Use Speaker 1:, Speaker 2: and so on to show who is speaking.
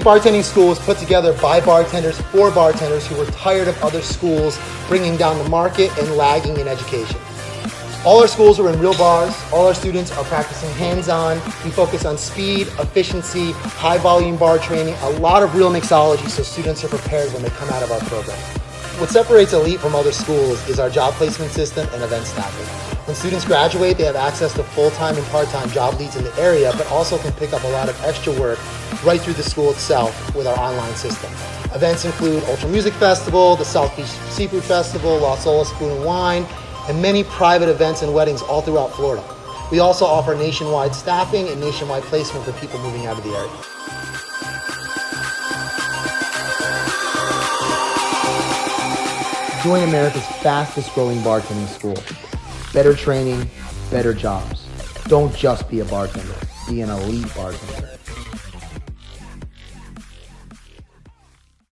Speaker 1: Bartending School was put together by bartenders for bartenders who were tired of other schools bringing down the market and lagging in education. All our schools are in real bars. All our students are practicing hands-on. We focus on speed, efficiency, high volume bar training, a lot of real mixology so students are prepared when they come out of our program. What separates Elite from other schools is our job placement system and event staffing. When students graduate, they have access to full-time and part-time job leads in the area, but also can pick up a lot of extra work right through the school itself with our online system. Events include Ultra Music Festival, the South Beach Seafood Festival, Las Olas Food and Wine, and many private events and weddings all throughout Florida. We also offer nationwide staffing and nationwide placement for people moving out of the area. Join America's fastest growing bartending school. Better training, better jobs. Don't just be a bartender, be an elite bartender.